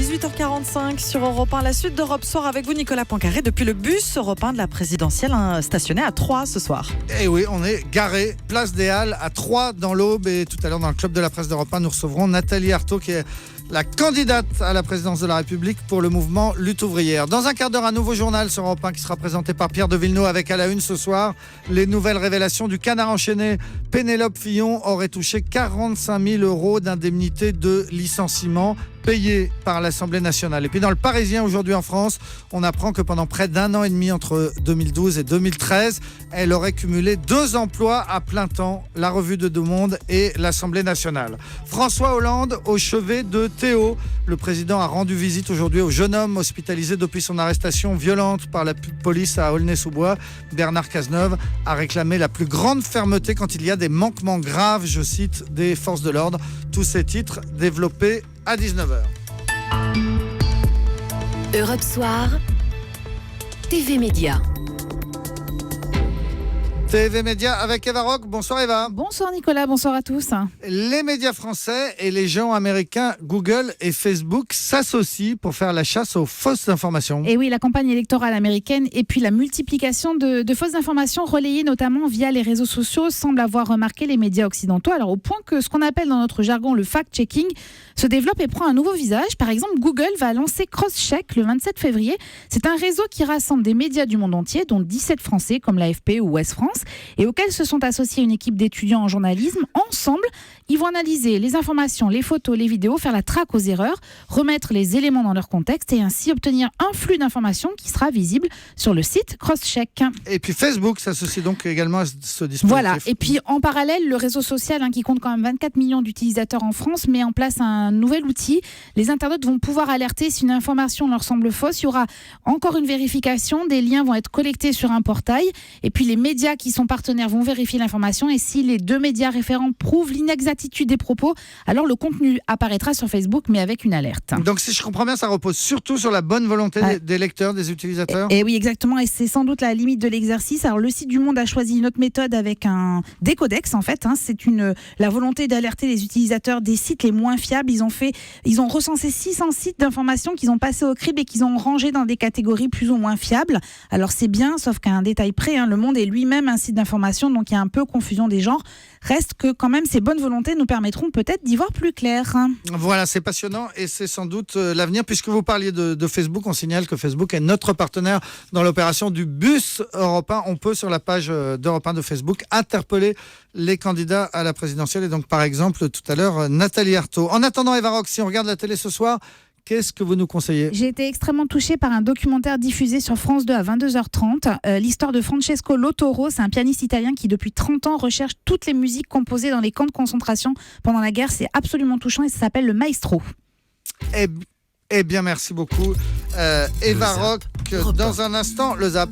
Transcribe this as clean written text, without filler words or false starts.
18h45 sur Europe 1, la suite d'Europe Soir avec vous Nicolas Poincaré depuis le bus Europe 1 de la présidentielle stationné à Troyes ce soir. Et oui, on est garé, place des Halles à Troyes dans l'Aube, et tout à l'heure dans le club de la presse d'Europe 1, nous recevrons Nathalie Arthaud qui est la candidate à la présidence de la République pour le mouvement Lutte ouvrière. Dans un quart d'heure, un nouveau journal sur Europe 1 qui sera présenté par Pierre de Villeneuve avec à la une ce soir les nouvelles révélations du Canard enchaîné. Pénélope Fillon aurait touché 45 000 € d'indemnité de licenciement payée par l'Assemblée nationale. Et puis dans le Parisien aujourd'hui en France, on apprend que pendant près d'un an et demi entre 2012 et 2013, elle aurait cumulé 2 emplois à plein temps, la Revue de Deux Mondes et l'Assemblée nationale. François Hollande au chevet de Théo. Le président a rendu visite aujourd'hui au jeune homme hospitalisé depuis son arrestation violente par la police à Aulnay-sous-Bois. Bernard Cazeneuve a réclamé la plus grande fermeté quand il y a des manquements graves, je cite, des forces de l'ordre. Tous ces titres développés à 19h. Europe Soir, TV Média. TV Média avec Eva Rock. Bonsoir Eva. Bonsoir Nicolas, bonsoir à tous. Les médias français et les géants américains Google et Facebook s'associent pour faire la chasse aux fausses informations. Et oui, la campagne électorale américaine et puis la multiplication de fausses informations relayées notamment via les réseaux sociaux semblent avoir remarqué les médias occidentaux, alors au point que ce qu'on appelle dans notre jargon le fact-checking se développe et prend un nouveau visage. Par exemple, Google va lancer Crosscheck le 27 février. C'est un réseau qui rassemble des médias du monde entier, dont 17 français comme l'AFP ou Ouest France, et auxquels se sont associés une équipe d'étudiants en journalisme. Ensemble, ils vont analyser les informations, les photos, les vidéos, faire la traque aux erreurs, remettre les éléments dans leur contexte et ainsi obtenir un flux d'informations qui sera visible sur le site Crosscheck. Et puis Facebook s'associe donc également à ce dispositif. Voilà, et puis en parallèle, le réseau social qui compte quand même 24 millions d'utilisateurs en France met en place un nouvel outil. Les internautes vont pouvoir alerter si une information leur semble fausse. Il y aura encore une vérification, des liens vont être collectés sur un portail et puis les médias qui sont partenaires vont vérifier l'information et si les 2 médias référents prouvent l'inexactitude des propos, alors le contenu apparaîtra sur Facebook mais avec une alerte. Donc si je comprends bien, ça repose surtout sur la bonne volonté des lecteurs, des utilisateurs. Et oui, exactement, et c'est sans doute la limite de l'exercice. Alors le site du Monde a choisi une autre méthode avec un décodex en fait. C'est la volonté d'alerter les utilisateurs des sites les moins fiables. Ils ont recensé 600 sites d'information qu'ils ont passé au crible et qu'ils ont rangé dans des catégories plus ou moins fiables. Alors c'est bien, sauf qu'à un détail près, Le Monde est lui-même un site d'information, donc il y a un peu confusion des genres. Reste que quand même ces bonnes volontés nous permettront peut-être d'y voir plus clair. Voilà, c'est passionnant et c'est sans doute l'avenir. Puisque vous parliez de Facebook, on signale que Facebook est notre partenaire dans l'opération du bus Europe 1. On peut sur la page d'Europe 1 de Facebook interpeller les candidats à la présidentielle et donc par exemple tout à l'heure Nathalie Arthaud. En attendant Eva Rock, si on regarde la télé ce soir, qu'est-ce que vous nous conseillez ? J'ai été extrêmement touchée par un documentaire diffusé sur France 2 à 22h30. L'histoire de Francesco Lautoro, c'est un pianiste italien qui depuis 30 ans recherche toutes les musiques composées dans les camps de concentration pendant la guerre. C'est absolument touchant et ça s'appelle Le Maestro. Eh bien merci beaucoup Eva Rock. Dans un instant, le Zap.